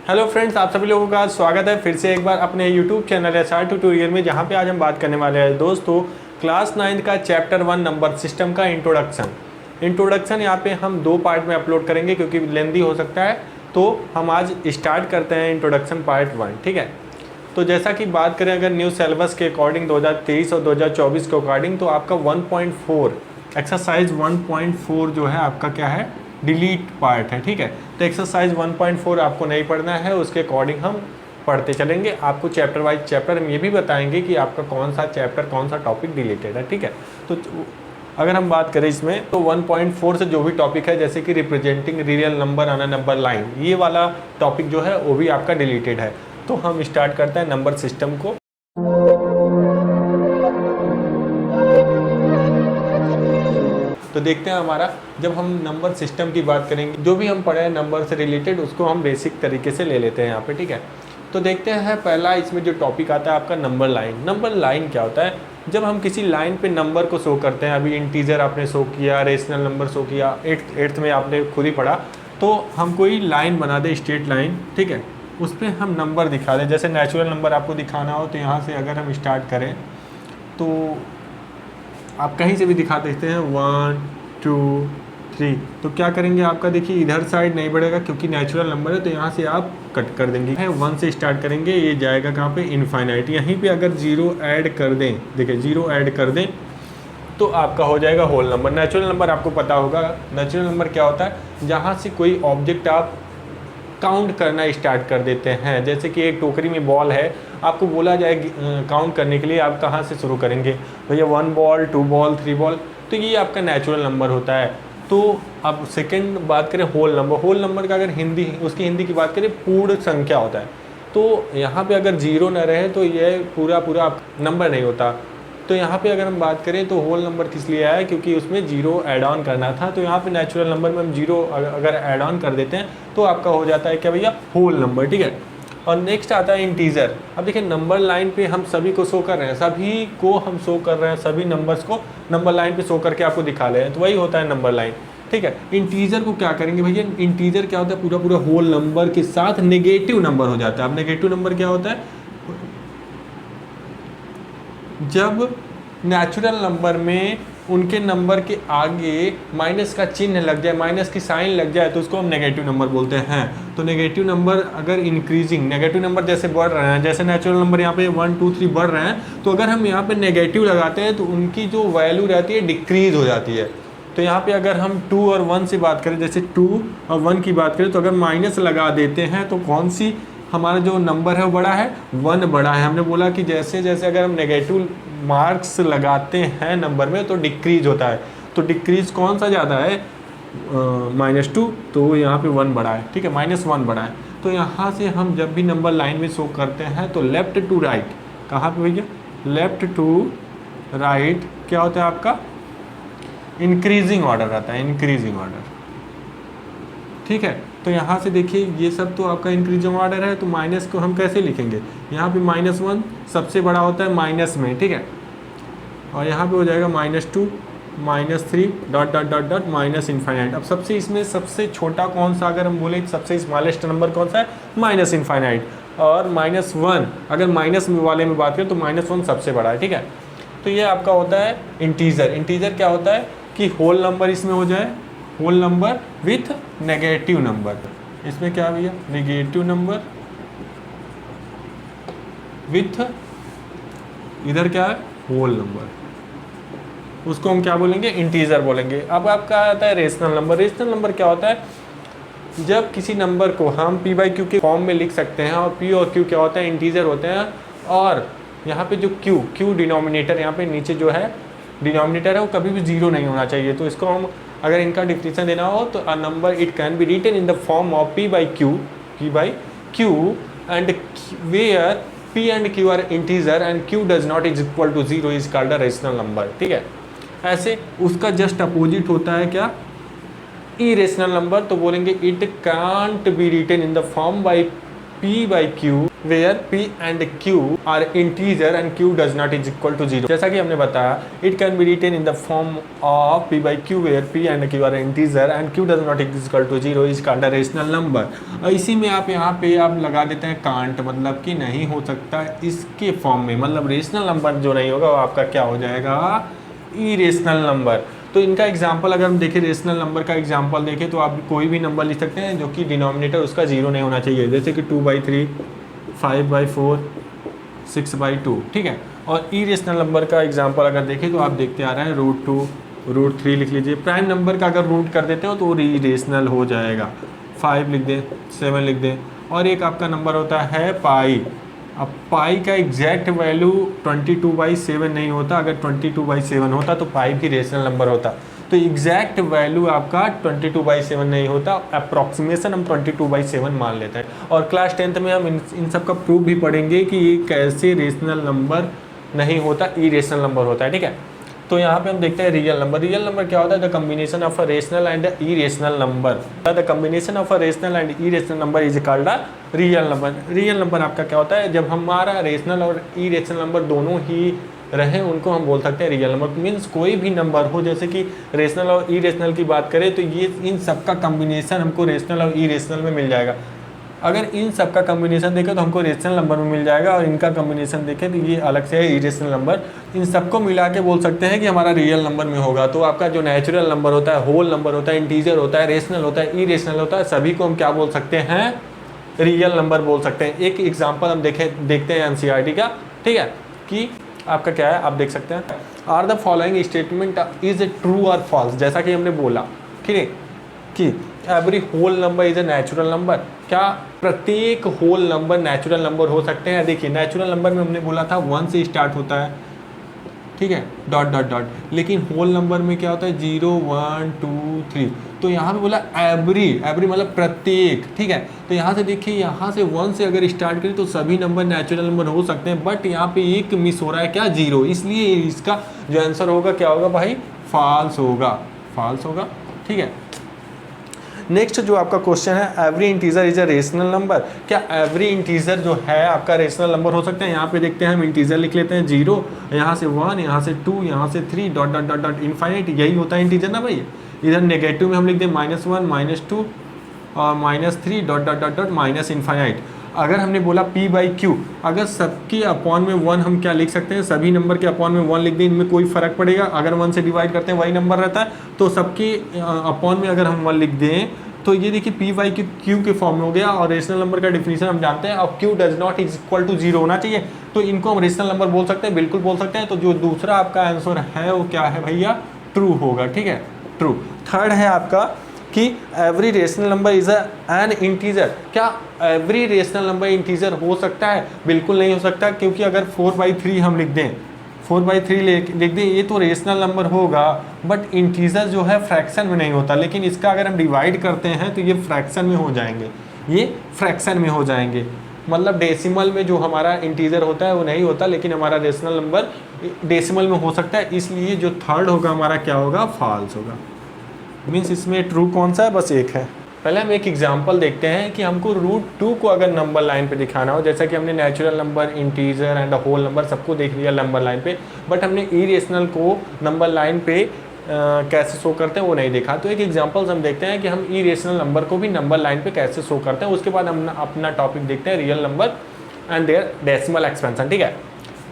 Hello friends, आप सभी लोगों का स्वागत है फिर से एक बार अपने यूट्यूब चैनल एसआर ट्यूटोरियल में, जहां पे आज हम बात करने वाले हैं दोस्तों क्लास 9 का चैप्टर 1 नंबर सिस्टम का इंट्रोडक्शन यहाँ पे हम 2 पार्ट में अपलोड करेंगे क्योंकि लेंदी हो सकता है। तो हम आज स्टार्ट करते हैं इंट्रोडक्शन पार्ट 1, ठीक है। तो जैसा कि बात करें अगर न्यू सिलेबस के अकॉर्डिंग 2023 और 2024 के अकॉर्डिंग, तो आपका 1.4 एक्सरसाइज 1.4 जो है आपका क्या है, डिलीट पार्ट है, ठीक है। तो एक्सरसाइज 1.4 आपको नहीं पढ़ना है, उसके अकॉर्डिंग हम पढ़ते चलेंगे। आपको चैप्टर वाइज चैप्टर हम ये भी बताएंगे कि आपका कौन सा चैप्टर कौन सा टॉपिक डिलीटेड है, ठीक है। तो अगर हम बात करें इसमें तो 1.4 से जो भी टॉपिक है, जैसे कि representing real number on a number line, ये वाला टॉपिक जो है वो भी आपका डिलीटेड है। तो हम स्टार्ट करते हैं नंबर सिस्टम को। तो देखते हैं हमारा, जब हम नंबर सिस्टम की बात करेंगे, जो भी हम पढ़े हैं नंबर से रिलेटेड उसको हम बेसिक तरीके से ले लेते हैं यहाँ पे, ठीक है। तो देखते हैं पहला इसमें जो टॉपिक आता है आपका नंबर लाइन। नंबर लाइन क्या होता है? जब हम किसी लाइन पे नंबर को शो करते हैं, अभी इंटीजर आपने शो किया, रेशनल नंबर शो किया, एट्थ में आपने खुद ही पढ़ा, तो हम कोई लाइन बना दे, स्ट्रेट लाइन, ठीक है, उस पर हम नंबर दिखा दें। जैसे नेचुरल नंबर आपको दिखाना हो तो यहाँ से अगर हम स्टार्ट करें तो आप कहीं से भी दिखा देते हैं 1 2 3। तो क्या करेंगे, आपका देखिए इधर साइड नहीं बढ़ेगा क्योंकि नेचुरल नंबर है, तो यहाँ से आप कट कर देंगे। 1 से स्टार्ट करेंगे, ये जाएगा कहाँ पे, इनफाइनाइट। यहीं पे अगर 0 ऐड कर दें, देखिए 0 ऐड कर दें तो आपका हो जाएगा होल नंबर। नेचुरल नंबर आपको पता होगा, नेचुरल नंबर क्या होता है, जहाँ से कोई ऑब्जेक्ट आप काउंट करना स्टार्ट कर देते हैं। जैसे कि एक टोकरी में बॉल है, आपको बोला जाए काउंट करने के लिए, आप कहाँ से शुरू करेंगे भैया, 1 बॉल 2 बॉल 3 बॉल, तो ये आपका नेचुरल नंबर होता है। तो अब सेकंड बात करें होल नंबर। होल नंबर का अगर उसकी हिंदी की बात करें, पूर्ण संख्या होता है। तो यहाँ पे अगर 0 न रहे तो ये पूरा नंबर नहीं होता। तो यहाँ पे अगर हम बात करें तो होल नंबर किस लिए आया, क्योंकि उसमें 0 ऐड ऑन करना था। तो यहाँ पे नेचुरल नंबर में हम 0 अगर ऐड ऑन कर देते हैं तो आपका हो जाता है क्या भैया, होल नंबर, ठीक है। और नेक्स्ट आता है इंटीजर। अब देखिए नंबर लाइन पे हम सभी को शो कर रहे हैं, सभी नंबर्स को नंबर लाइन पे शो करके आपको दिखा रहे हैं, तो वही होता है नंबर लाइन, ठीक है। इंटीजर को क्या करेंगे भैया, इंटीजर क्या होता है, पूरा होल नंबर के साथ नेगेटिव नंबर हो जाता है। अब नेगेटिव नंबर क्या होता है, जब नेचुरल नंबर में उनके नंबर के आगे माइनस का चिन्ह लग जाए, माइनस की साइन लग जाए, तो उसको हम नेगेटिव नंबर बोलते हैं। तो नेगेटिव नंबर अगर इंक्रीजिंग, नेगेटिव नंबर जैसे बढ़ रहे हैं, जैसे नेचुरल नंबर यहाँ पे 1 2 3 बढ़ रहे हैं, तो अगर हम यहाँ पे नेगेटिव लगाते हैं तो उनकी जो वैल्यू रहती है डिक्रीज हो जाती है। तो यहाँ पे अगर हम 2 और 1 से बात करें, जैसे 2 और 1 की बात करें, तो अगर माइनस लगा देते हैं तो कौन सी हमारा जो नंबर है वो बड़ा है, 1 बड़ा है। हमने बोला कि जैसे जैसे अगर हम नेगेटिव मार्क्स लगाते हैं नंबर में तो डिक्रीज होता है। तो डिक्रीज कौन सा ज़्यादा है, -2, तो यहाँ पे 1 बड़ा है, ठीक है, -1 बड़ा है। तो यहाँ से हम जब भी नंबर लाइन में शो करते हैं तो लेफ्ट टू राइट, कहाँ पे भैया, लेफ्ट टू राइट क्या होता है आपका, इंक्रीजिंग ऑर्डर आता है, इंक्रीजिंग ऑर्डर, ठीक है। तो यहाँ से देखिए ये सब तो आपका इंक्रीजिंग ऑर्डर है, तो माइनस को हम कैसे लिखेंगे, यहाँ पे -1 सबसे बड़ा होता है माइनस में, ठीक है, और यहाँ पे हो जाएगा -2 -3 dot dot dot dot minus infinite. अब सबसे इसमें सबसे छोटा कौन सा, अगर हम बोले सबसे स्मॉलेस्ट नंबर कौन सा है, माइनस इनफाइनाइट। और -1 अगर माइनस वाले में बात करें तो -1 सबसे बड़ा है, ठीक है। तो ये आपका होता है इंटीजर। इंटीजर क्या होता है कि होल नंबर इसमें हो जाए, whole number with negative number. इसमें क्या भैया, नेगेटिव नंबर विथ इधर क्या है, होल नंबर, उसको हम क्या बोलेंगे, इंटीजर बोलेंगे। अब आपका आता है रेशनल नंबर। रेशनल नंबर क्या होता है, जब किसी नंबर को हम p/q के फॉर्म में लिख सकते हैं, और p और q क्या होता है, इंटीजर होते हैं। और यहाँ पे जो q डिनोमिनेटर, यहाँ पे नीचे जो है डिनोमिनेटर है, वो कभी भी 0 नहीं होना चाहिए। तो इसको हम अगर इनका डिफिनेशन देना हो तो a number it can be written in the form of p/q and where p and q are integer and q does not is equal to 0 is called a rational number, ठीक है। ऐसे उसका just opposite होता है क्या, irrational number. तो बोलेंगे it can't be written in the form by p/q where p and q are integer and q does not is equal to 0। जैसा कि हमने बताया it can be written in the form of p by q where p and q are integer and q does not is equal to 0 is called a rational number। और इसी में आप यहाँ पे आप लगा देते हैं कांट, मतलब कि नहीं हो सकता इसके फॉर्म में, मतलब रेशनल नंबर जो नहीं होगा वो आपका क्या हो जाएगा, इरेशनल नंबर। तो इनका एग्जाम्पल अगर हम देखें, रेशनल नंबर का एग्जाम्पल देखें तो आप कोई भी नंबर लिख सकते हैं जो कि डिनोमिनेटर उसका 0 नहीं होना चाहिए, जैसे कि 2/3, 5/4, 6/2, ठीक है। और इरेशनल नंबर का एग्जाम्पल अगर देखें तो आप देखते आ रहा है √2, √3 लिख लीजिए। प्राइम नंबर का अगर रूट कर देते हो तो इरेशनल हो जाएगा, 5 लिख दें, 7 लिख दें। और एक आपका नंबर होता है पाई। अब पाई का एग्जैक्ट वैल्यू 22/7 नहीं होता, अगर 22/7 होता तो पाई भी रेशनल नंबर होता। तो एग्जैक्ट वैल्यू आपका 22/7 नहीं होता, अप्रॉक्सीमेशन हम 22/7 मान लेते हैं। और क्लास 10th में हम इन सब का प्रूफ भी पढ़ेंगे कि ये कैसे रेशनल नंबर नहीं होता, इरेशनल नंबर होता है, ठीक है। तो यहाँ पे हम देखते हैं रियल नंबर। रियल नंबर क्या होता है, the combination of a rational and irrational number. The combination of a rational and irrational number is called a real number. Real number आपका क्या होता है, जब हमारा रेशनल और इरेशनल नंबर दोनों ही रहे उनको हम बोल सकते हैं रियल नंबर। मीन्स कोई भी नंबर हो, जैसे कि रेशनल और इरेशनल की बात करें तो ये इन सब का कम्बिनेशन हमको रेशनल और इरेशनल में मिल जाएगा। अगर इन सब का कम्बिनेशन देखें तो हमको रेशनल नंबर में मिल जाएगा, और इनका कम्बिनेशन देखें तो ये अलग से है इरेशनल नंबर। इन सबको मिला के बोल सकते हैं कि हमारा रियल नंबर में होगा। तो आपका जो नेचुरल नंबर होता है, होल नंबर होता है, इंटीजर होता है, रेशनल होता है, इरेशनल होता है, सभी को हम क्या बोल सकते हैं, रियल नंबर बोल सकते हैं। एक एग्जाम्पल हम देखते हैं एनसीईआरटी का, ठीक है, कि आपका क्या है, आप देख सकते हैं, are the following statement is true और फॉल्स। जैसा कि हमने बोला, ठीक है, कि every whole number is a natural number. क्या प्रत्येक होल नंबर नेचुरल नंबर हो सकते हैं? देखिए नेचुरल नंबर में हमने बोला था 1 से स्टार्ट होता है, ठीक है, डॉट डॉट डॉट। लेकिन होल नंबर में क्या होता है, 0, 1, 2, 3। तो यहाँ पे बोला एवरी मतलब प्रत्येक, ठीक है। तो यहाँ से देखिए, यहाँ से 1 से अगर स्टार्ट करें तो सभी नंबर नेचुरल नंबर हो सकते हैं, बट यहाँ पे एक मिस हो रहा है, क्या, 0। इसलिए इसका जो आंसर होगा क्या होगा भाई, फॉल्स होगा, फॉल्स होगा, ठीक है। नेक्स्ट जो आपका क्वेश्चन है, every integer is a rational number. क्या एवरी इंटीजर जो है आपका रेशनल नंबर हो सकता है? यहाँ पे देखते हैं, हम इंटीजर लिख लेते हैं 0, यहाँ से 1, यहाँ से 2, यहाँ से 3, dot dot dot dot infinite. यही होता है इंटीजर ना भाई। इधर नेगेटिव में हम लिख दें -1, -2 और -3, dot dot dot dot minus infinite. अगर हमने बोला p/q, अगर सबके अपॉन में 1 हम क्या लिख सकते हैं, सभी नंबर के अपॉन में 1 लिख दें, इनमें कोई फ़र्क पड़ेगा? अगर 1 से डिवाइड करते हैं वही नंबर रहता है। तो सबके अपॉन में अगर हम 1 लिख दें तो ये देखिए p/q के फॉर्म में हो गया। और रेशनल नंबर का डिफिनीशन हम जानते हैं, अब q does not is equal to 0 होना चाहिए। तो इनको हम रेशनल नंबर बोल सकते हैं, बिल्कुल बोल सकते हैं। तो जो दूसरा आपका आंसर है वो क्या है भैया, ट्रू होगा, ठीक है, ट्रू। थर्ड है आपका कि every rational number is an integer. क्या एवरी रेशनल नंबर इंटीजर हो सकता है? बिल्कुल नहीं हो सकता, क्योंकि अगर 4/3 हम लिख दें, 4/3 लिख दें, ये तो रेशनल नंबर होगा, बट इंटीजर जो है फ्रैक्शन में नहीं होता। लेकिन इसका अगर हम डिवाइड करते हैं तो ये फ्रैक्शन में हो जाएंगे, ये फ्रैक्शन में हो जाएंगे। मतलब डेसिमल में जो हमारा इंटीजर होता है वो नहीं होता, लेकिन हमारा रेशनल नंबर डेसिमल में हो सकता है। इसलिए जो थर्ड होगा हमारा क्या होगा, फॉल्स होगा। मीन्स इसमें ट्रू कौन सा है, बस एक है। पहले हम एक एग्जांपल देखते हैं कि हमको √2 को अगर नंबर लाइन पे दिखाना हो, जैसा कि हमने natural number, integer and whole number सबको देख लिया नंबर लाइन पे, बट हमने इरेशनल को नंबर लाइन पे कैसे शो करते हैं वो नहीं देखा। तो एक एग्जांपल्स हम देखते हैं कि हम इरेशनल नंबर को भी नंबर लाइन पे कैसे शो करते हैं। उसके बाद हम अपना टॉपिक देखते हैं real number and their decimal expansion, ठीक है।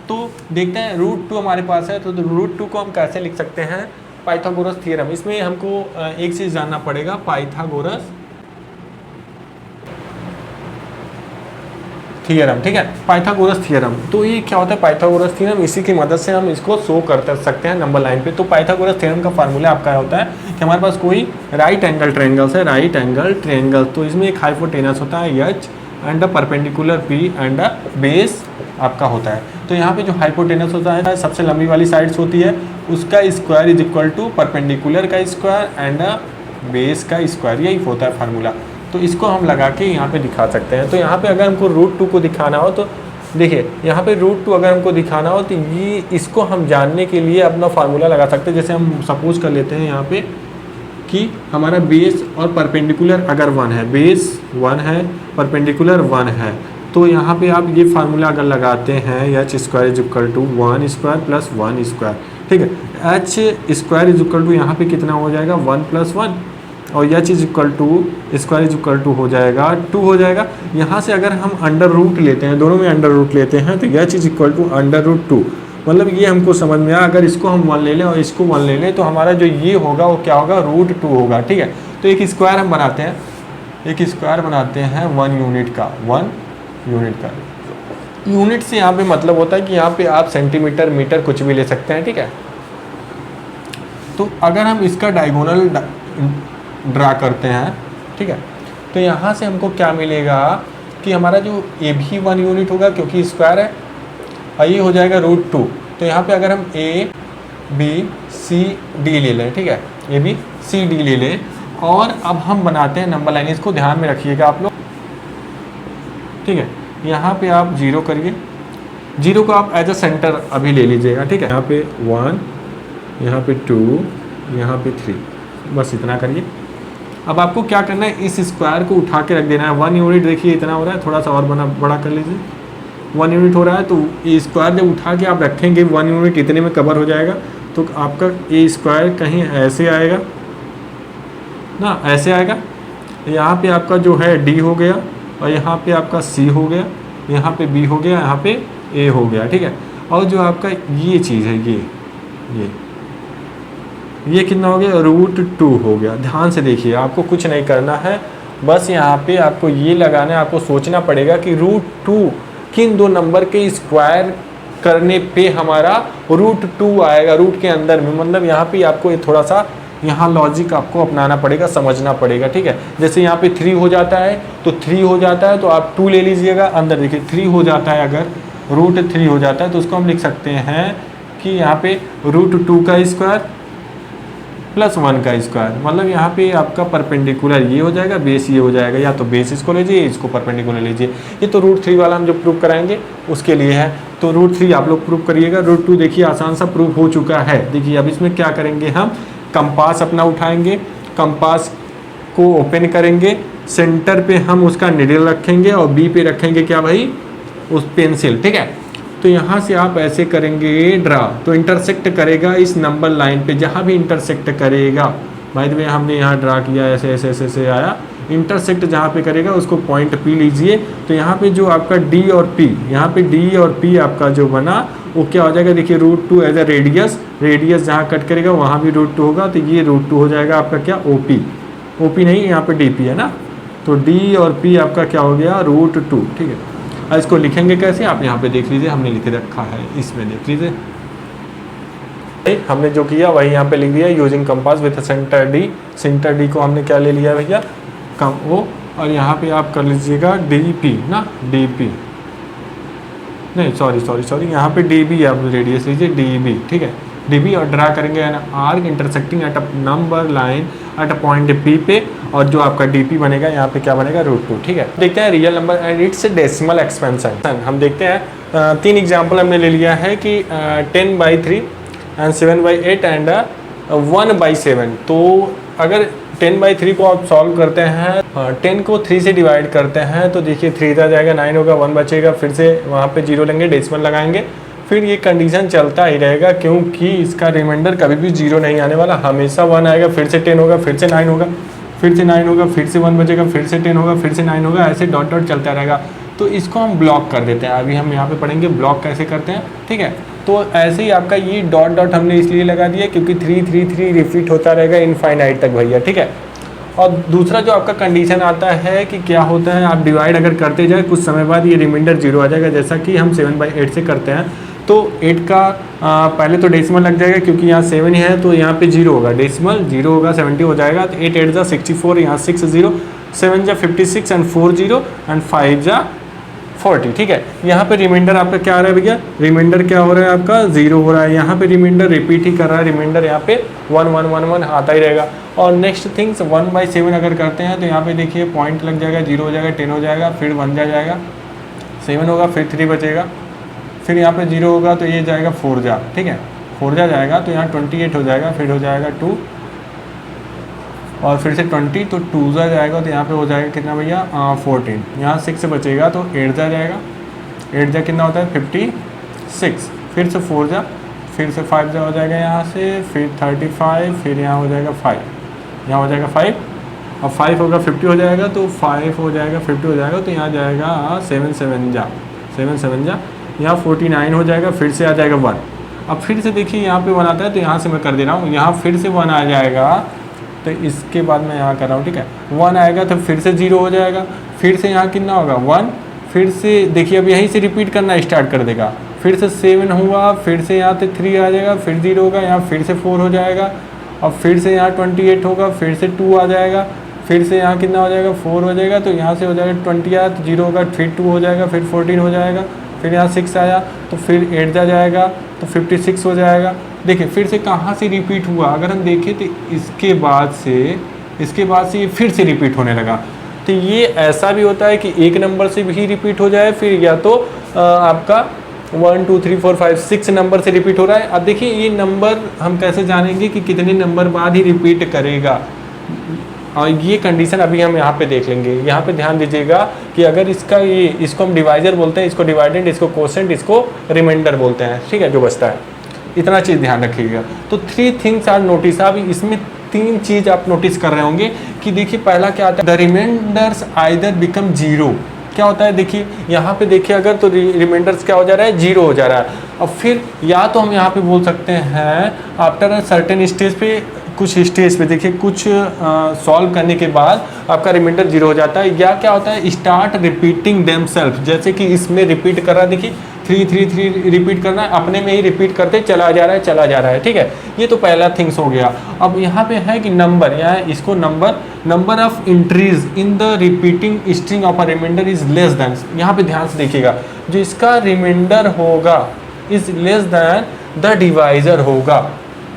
तो देखते हैं √2 हमारे पास है, तो √2 को हम कैसे लिख सकते हैं, पाइथागोरस थ्योरम। इसमें हमको एक चीज़ जानना पड़ेगा, पाइथागोरस थ्योरम, ठीक है, पाइथागोरस थ्योरम। तो ये क्या होता है पाइथागोरस थ्योरम, इसी की मदद से हम इसको शो कर सकते हैं नंबर लाइन पे। तो पाइथागोरस थ्योरम का फार्मूला आपका होता है कि हमारे पास कोई राइट एंगल ट्रायंगल्स है, राइट एंगल ट्रायंगल। तो इसमें एक हाइपोटेनस होता है h and a perpendicular p and a base आपका होता है। तो यहाँ पे जो हाइपोटेनस होता है, सबसे लंबी वाली साइड्स होती है, उसका square is equal to perpendicular का स्क्वायर एंड अ बेस का स्क्वायर, यही होता है फार्मूला। तो इसको हम लगा के यहाँ पे दिखा सकते हैं। तो यहाँ पे अगर हमको √2 को दिखाना हो तो देखिए, यहाँ पे √2 अगर हमको दिखाना हो तो ये इसको हम जानने के लिए अपना फार्मूला लगा सकते हैं। जैसे हम सपोज कर लेते हैं यहाँ पे कि हमारा बेस और परपेंडिकुलर अगर 1 है, बेस 1 है, परपेंडिकुलर 1 है, तो यहाँ पे आप ये फार्मूला अगर लगाते हैं H square is equal to 1 square plus 1 square, ठीक है। H square is equal to यहाँ पे कितना हो जाएगा 1 प्लस 1, और H is equal to square is equal to हो जाएगा 2 हो जाएगा। यहाँ से अगर हम अंडर रूट लेते हैं, दोनों में अंडर रूट लेते हैं, तो H is equal to under root 2, मतलब ये हमको समझ में आया। अगर इसको हम 1 ले लें और इसको 1 ले लें तो हमारा जो ये होगा वो क्या होगा, रूट 2 होगा, ठीक है। तो एक स्क्वायर हम बनाते हैं, एक स्क्वायर बनाते हैं 1 यूनिट का, 1 यूनिट का। यूनिट से यहाँ पे मतलब होता है कि यहाँ पे आप सेंटीमीटर, मीटर कुछ भी ले सकते हैं, ठीक है। तो अगर हम इसका डायगोनल ड्रा करते हैं, ठीक है, तो यहाँ से हमको क्या मिलेगा कि हमारा जो ए भी 1 यूनिट होगा क्योंकि स्क्वायर है, और ये हो जाएगा रूट 2। तो यहाँ पे अगर हम ए बी सी डी ले लें, ठीक है, ए बी सी डी ले लें, और अब हम बनाते हैं नंबर लाइन। इसको ध्यान में रखिएगा आप लोग, ठीक है। यहाँ पे आप 0 करिए, 0 को आप एज अ सेंटर अभी ले लीजिएगा, ठीक है। यहाँ पे 1, यहाँ पे 2, यहाँ पे 3, बस इतना करिए। अब आपको क्या करना है, इस स्क्वायर को उठा के रख देना है। 1 यूनिट देखिए इतना हो रहा है, थोड़ा सा और बड़ा कर लीजिए। 1 यूनिट हो रहा है, तो ये स्क्वायर जब उठा के आप रखेंगे 1 यूनिट इतने में कवर हो जाएगा। तो आपका ये स्क्वायर कहीं ऐसे आएगा ना, ऐसे आएगा। यहाँ पे आपका जो है डी हो गया, और यहाँ पे आपका सी हो गया, यहाँ पे बी हो गया, यहाँ पे ए हो गया, ठीक है। और जो आपका ये चीज़ है, ये कितना हो गया, रूट 2 हो गया। ध्यान से देखिए, आपको कुछ नहीं करना है, बस यहाँ पे आपको ये लगाना है। आपको सोचना पड़ेगा कि रूट 2 किन दो नंबर के स्क्वायर करने पे हमारा रूट 2 आएगा, रूट के अंदर में। मतलब यहाँ पे आपको ये थोड़ा सा यहाँ लॉजिक आपको अपनाना पड़ेगा, समझना पड़ेगा, ठीक है। जैसे यहाँ पे 3 हो जाता है तो 3 हो जाता है, तो आप 2 ले लीजिएगा। अंदर देखिए 3 हो जाता है, अगर रूट 3 हो जाता है तो उसको हम लिख सकते हैं कि यहाँ पे रूट 2 का स्क्वायर प्लस 1 का स्क्वायर। मतलब यहाँ पे आपका परपेंडिकुलर ये हो जाएगा, बेस ये हो जाएगा। या तो बेस इसको लीजिए, इसको परपेंडिकुलर लीजिए। ये तो रूट 3 वाला हम जो प्रूव कराएंगे उसके लिए है, तो रूट 3 आप लोग प्रूव करिएगा। रूट 2 देखिए आसान सा प्रूव हो चुका है। देखिए अब इसमें क्या करेंगे, हम कंपास अपना उठाएंगे, कंपास को ओपन करेंगे, सेंटर पे हम उसका निडल रखेंगे और बी पे रखेंगे क्या भाई, उस पेंसिल, ठीक है। तो यहाँ से आप ऐसे करेंगे ड्रा, तो इंटरसेक्ट करेगा इस नंबर लाइन पे, जहाँ भी इंटरसेक्ट करेगा। भाई द वे हमने यहाँ ड्रा किया, ऐसे ऐसे ऐसे ऐसे आया, इंटरसेक्ट जहाँ पे करेगा उसको पॉइंट पी लीजिए। तो यहाँ पे जो आपका डी और पी, यहाँ पे डी और पी आपका जो बना वो क्या हो जाएगा, देखिए root 2 as a radius, radius जहाँ कट करेगा वहाँ भी रूट 2 होगा, तो ये रूट 2 हो जाएगा आपका क्या, ओपी। ओपी नहीं, यहाँ पे डीपी है ना, तो डी और पी आपका क्या हो गया, रूट 2, ठीक है। अब इसको लिखेंगे कैसे, आप यहाँ पे देख लीजिए, हमने लिख रखा है, इसमें देख लीजिए। हमने जो किया वही यहाँ पे लिख दिया, using compass with centre D. Centre D को हमने क्या ले लिया भैया, कम ओ, और यहाँ पे आप कर लीजिएगा डी पी ना, डी पी नहीं, सॉरी, यहाँ पे डी बी आप रेडियस लीजिए, डी बी, ठीक है, डी बी। और ड्रा करेंगे an arc intersecting at a number line at a point P पे, और जो आपका डी पी बनेगा यहाँ पे क्या बनेगा, रूट 2, ठीक है। देखते हैं real number and it's decimal expansion. हम देखते हैं 3 एग्जाम्पल हमने ले लिया है कि 10/3 एंड 7/8 एंड 1/7। तो अगर 10/3 को आप सॉल्व करते हैं, 10 को 3 से डिवाइड करते हैं, तो देखिए 3 इधर जाएगा, 9 होगा, 1 बचेगा, फिर से वहाँ पे 0 लेंगे, डेसिमल लगाएंगे, फिर ये कंडीशन चलता ही रहेगा, क्योंकि इसका रिमाइंडर कभी भी 0 नहीं आने वाला, हमेशा 1 आएगा, फिर से 10 होगा, फिर से 9 होगा, फिर से 9 होगा, फिर से 1 बचेगा, फिर से 10 होगा, फिर से 9 होगा, ऐसे डॉट डॉट चलता रहेगा। तो इसको हम ब्लॉक कर देते हैं। अभी हम यहाँ पे पढ़ेंगे ब्लॉक कैसे करते हैं, ठीक है। तो ऐसे ही आपका ये डॉट डॉट हमने इसलिए लगा दिया क्योंकि 3 3 3 रिपीट होता रहेगा इनफाइनाइट तक भैया, ठीक है। और दूसरा जो आपका कंडीशन आता है कि क्या होता है, आप डिवाइड अगर करते जाए कुछ समय बाद ये रिमाइंडर 0 आ जाएगा, जैसा कि हम 7/8 से करते हैं। तो 8 का पहले तो डेसिमल लग जाएगा, क्योंकि यहाँ 7 है तो यहाँ पे 0 होगा, डेसिमल 0 होगा, 70 हो जाएगा। तो 8 8 जा 64, यहाँ 6 0, 7 जा 56 एंड 4 0 एंड 5 जा 40, ठीक है। यहाँ पे रिमाइंडर आपका क्या आ रहा है भैया, रिमाइंडर क्या हो रहा है आपका, 0 हो रहा है। यहाँ पे रिमाइंडर रिपीट ही कर रहा है, रिमाइंडर यहाँ पे 1 1 1 1 आता ही रहेगा। और नेक्स्ट थिंग्स 1/7 अगर करते हैं तो यहाँ पे देखिए पॉइंट लग जाएगा, 0 हो जाएगा, 10 हो जाएगा, फिर 1 जाएगा, 7 होगा, फिर 3 बचेगा, फिर यहाँ पे 0 होगा तो ये जाएगा 4 जा, ठीक है, 4 जा जाएगा तो यहाँ 28 हो जाएगा, फिर हो जाएगा 2 और फिर से 20, तो 2 जा जाएगा, तो यहाँ पे हो जाएगा कितना भैया 14। यहाँ 6 बचेगा तो 8 जा जाएगा, 8 जा कितना होता है 56, फिर से 4 जा, फिर से 5 जा हो जाएगा यहाँ से, फिर 35, फिर यहाँ हो जाएगा 5, यहाँ हो जाएगा 5, अब 5 होगा 50 हो जाएगा, तो 5 हो जाएगा 50 हो जाएगा, तो यहाँ जाएगा 7 7 जा, 7 7 जा, यहाँ 49 हो जाएगा, फिर से आ जाएगा 1। अब फिर से देखिए यहाँ पे 1 आता है, तो यहाँ से मैं कर दे रहा हूँ, यहाँ फिर से 1 आ जाएगा, तो इसके बाद मैं यहाँ कर रहा हूँ, ठीक है। 1 आएगा तो फिर से 0 हो जाएगा, फिर से यहाँ कितना होगा 1, फिर से देखिए अब यहीं से रिपीट करना स्टार्ट कर देगा, फिर से 7 हुआ, फिर से यहाँ से 3 आ जाएगा, फिर 0 होगा, यहाँ फिर से 4 हो जाएगा, अब फिर से यहाँ 28 होगा, फिर से 2 आ जाएगा, फिर से यहाँ कितना हो जाएगा 4 हो जाएगा, तो यहाँ से हो जाएगा 20 आया तो 0 होगा, फिर 2 हो जाएगा, फिर 14 हो जाएगा, फिर यहाँ 6 आया तो फिर 8 जा जाएगा, तो 56 हो जाएगा। देखिए फिर से कहाँ से रिपीट हुआ, अगर हम देखें तो इसके बाद से ये फिर से रिपीट होने लगा। तो ये ऐसा भी होता है कि एक नंबर से भी रिपीट हो जाए, फिर या तो आपका 1 2 3 4 5 6 नंबर से रिपीट हो रहा है। अब देखिए ये नंबर हम कैसे जानेंगे कि कितने नंबर बाद ही रिपीट करेगा, और ये कंडीशन अभी हम यहाँ पे देख लेंगे। यहाँ पे ध्यान दीजिएगा कि अगर इसको हम डिवाइजर बोलते हैं, इसको डिवाइडेंड, इसको कोसेंट, इसको रिमाइंडर बोलते हैं, ठीक है, जो बचता है, इतना चीज़ ध्यान रखिएगा। तो 3 थिंग्स आर नोटिस। अब इसमें 3 चीज़ आप नोटिस कर रहे होंगे कि देखिए पहला क्या आता है, द रिमाइंडर्स आइदर बिकम 0। क्या होता है देखिए यहाँ पे देखिए, अगर तो रिमाइंडर्स क्या हो जा रहा है 0 हो जा रहा है। अब फिर या तो हम यहाँ पे बोल सकते हैं आफ्टर अ सर्टेन स्टेज पे, कुछ स्टेज पे देखिए कुछ सॉल्व करने के बाद आपका रिमाइंडर 0 हो जाता है, या क्या होता है स्टार्ट रिपीटिंग देमसेल्फ, जैसे कि इसमें रिपीट कर रहा है, देखिए 3 3 3 रिपीट करना है, अपने में ही रिपीट करते चला जा रहा है, ठीक है। ये तो पहला थिंग्स हो गया। अब यहाँ पे है कि नंबर, यहाँ इसको number of entries in the repeating string of a remainder is less than. यहाँ पे ध्यान से देखिएगा, जो इसका रिमाइंडर होगा is less than the divisor होगा।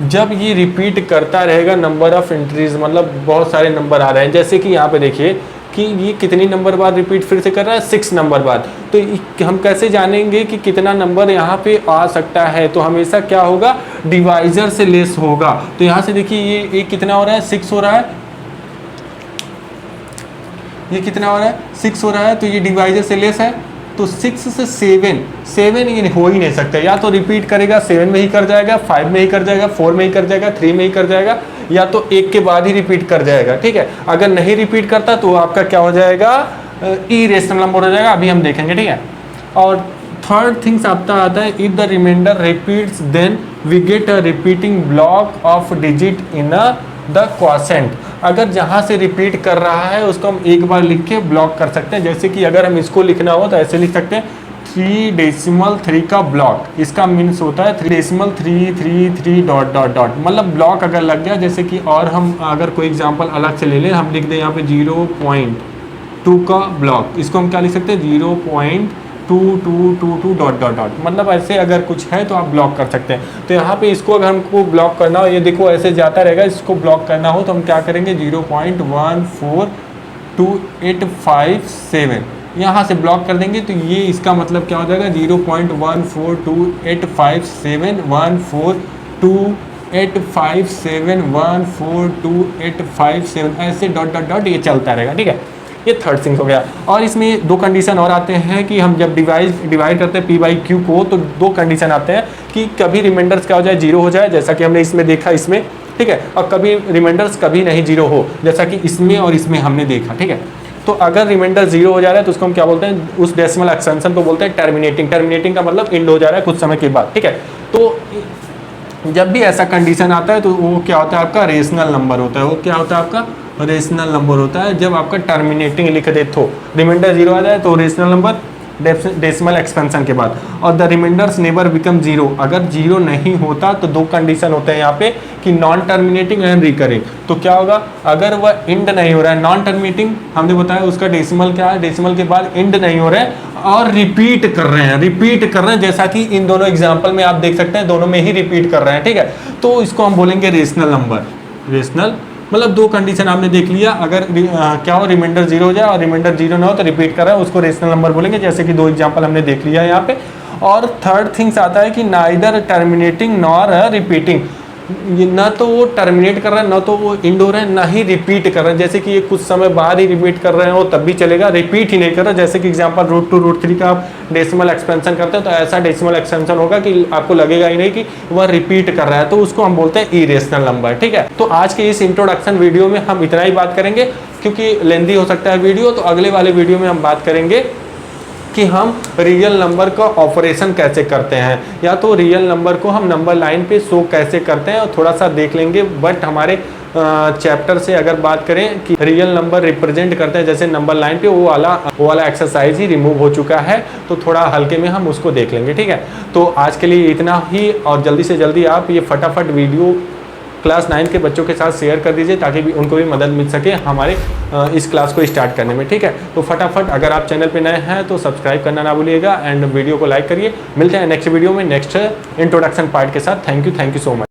जब ये रिपीट करता रहेगा नंबर ऑफ एंट्रीज, मतलब बहुत सारे नंबर आ रहे हैं, जैसे कि यहाँ पे देखिए कि ये कितनी नंबर बाद रिपीट फिर से कर रहा है 6 नंबर बाद। तो हम कैसे जानेंगे कि कितना नंबर यहाँ पे आ सकता है, तो हमेशा क्या होगा डिवाइजर से लेस होगा। तो यहाँ से देखिए ये कितना हो रहा है 6 हो रहा है, ये कितना हो रहा है 6 हो रहा है, तो ये डिवाइजर से लेस है। तो 6 से 7 ये हो ही नहीं सकता, या तो रिपीट करेगा 7 में ही कर जाएगा, 5 में ही कर जाएगा, 4 में ही कर जाएगा, 3 में ही कर जाएगा, या तो 1 के बाद ही रिपीट कर जाएगा, ठीक है। अगर नहीं रिपीट करता तो आपका क्या हो जाएगा इरेशनल नंबर हो जाएगा, अभी हम देखेंगे, ठीक है। और थर्ड थिंग्स आता है if the remainder repeats then we get a repeating block of digit in the quotient. अगर जहाँ से रिपीट कर रहा है उसको हम एक बार लिख के ब्लॉक कर सकते हैं, जैसे कि अगर हम इसको लिखना हो तो ऐसे लिख सकते हैं 3.3 का ब्लॉक। इसका मीन्स होता है 3.333 डॉट डॉट डॉट, मतलब ब्लॉक अगर लग गया, जैसे कि और हम अगर कोई एग्जांपल अलग से ले लें, हम लिख दें यहाँ पे 0.2 का ब्लॉक, इसको हम क्या लिख सकते हैं 0.2222 डॉट डॉट डॉट, मतलब ऐसे अगर कुछ है तो आप ब्लॉक कर सकते हैं। तो यहाँ पे इसको अगर हमको ब्लॉक करना हो, ये देखो ऐसे जाता रहेगा, इसको ब्लॉक करना हो तो हम क्या करेंगे 0.142857 यहाँ से ब्लॉक कर देंगे। तो ये इसका मतलब क्या हो जाएगा 0.142857142857 ऐसे डॉट डॉट डॉट ये चलता रहेगा, ठीक है। ये थर्ड थिंग हो गया। और इसमें 2 कंडीशन और आते हैं कि हम जब डिवाइड करते हैं P/Q को, तो 2 कंडीशन आते हैं कि कभी रिमाइंडर्स क्या हो जाए 0 हो जाए, जैसा कि हमने इसमें देखा इसमें, ठीक है, और कभी रिमाइंडर्स कभी नहीं 0 हो, जैसा कि इसमें और इसमें हमने देखा, ठीक है। तो अगर रिमाइंडर 0 हो जा रहा है तो उसको हम क्या बोलते हैं, उस डेसिमल एक्सटेंशन को बोलते हैं टर्मिनेटिंग का मतलब एंड हो जा रहा है कुछ समय के बाद, ठीक है। तो जब भी ऐसा कंडीशन आता है तो वो क्या होता है आपका रेशनल नंबर होता है, वो क्या होता है आपका रेशनल नंबर होता है। जब आपका टर्मिनेटिंग लिख दे तो रिमाइंडर 0 आ जाए तो रेशनल नंबर डेसिमल एक्सपेंशन के बाद, और द रिमाइंडर्स नेवर बिकम 0, अगर 0 नहीं होता तो 2 कंडीशन होते हैं यहाँ पे कि नॉन टर्मिनेटिंग एंड रिकरिंग। तो क्या होगा अगर वह इंड नहीं हो रहा है, नॉन टर्मिनेटिंग हमने बताया उसका डेसिमल क्या है, डेसिमल के बाद इंड नहीं हो रहा है और रिपीट कर रहे हैं, जैसा कि इन दोनों एग्जाम्पल में आप देख सकते हैं, दोनों में ही रिपीट कर रहे हैं, ठीक है। तो इसको हम बोलेंगे रेशनल नंबर। रेशनल मतलब 2 कंडीशन आपने देख लिया, अगर क्या हो रिमाइंडर 0 हो जाए और रिमाइंडर 0 ना हो तो रिपीट कर रहा है, उसको रेशनल नंबर बोलेंगे, जैसे कि 2 एग्जांपल हमने देख लिया है यहाँ पे। और थर्ड थिंग्स आता है कि नाइदर टर्मिनेटिंग नॉर रिपीटिंग, ना तो वो टर्मिनेट कर रहा है, ना तो वो इंड हो रहा है, ना ही रिपीट कर रहा है। जैसे कि ये कुछ समय बाद ही रिपीट कर रहे हो तब भी चलेगा, रिपीट ही नहीं कर रहा। जैसे कि एग्जांपल √2 √3 का आप डेसिमल एक्सपेंशन करते हैं तो ऐसा डेसिमल एक्सपेंशन होगा कि आपको लगेगा ही नहीं कि वह रिपीट कर रहा है, तो उसको हम बोलते हैं इरेशनल नंबर। ठीक है, तो आज के इस इंट्रोडक्शन वीडियो में हम इतना ही बात करेंगे, क्योंकि लेंदी हो सकता है वीडियो। तो अगले वाले वीडियो में हम बात करेंगे कि हम रियल नंबर का ऑपरेशन कैसे करते हैं, या तो रियल नंबर को हम नंबर लाइन पे शो कैसे करते हैं, और थोड़ा सा देख लेंगे। बट हमारे चैप्टर से अगर बात करें कि रियल नंबर रिप्रेजेंट करते हैं जैसे नंबर लाइन पे, वो वाला एक्सरसाइज ही रिमूव हो चुका है, तो थोड़ा हल्के में हम उसको देख लेंगे। ठीक है, तो आज के लिए इतना ही, और जल्दी से जल्दी आप ये फटाफट वीडियो क्लास 9 के बच्चों के साथ शेयर कर दीजिए, ताकि भी उनको भी मदद मिल सके हमारे इस क्लास को स्टार्ट करने में। ठीक है, तो फटाफट अगर आप चैनल पे नए हैं तो सब्सक्राइब करना ना भूलिएगा, एंड वीडियो को लाइक करिए। मिलते हैं नेक्स्ट वीडियो में नेक्स्ट इंट्रोडक्शन पार्ट के साथ। Thank you so much.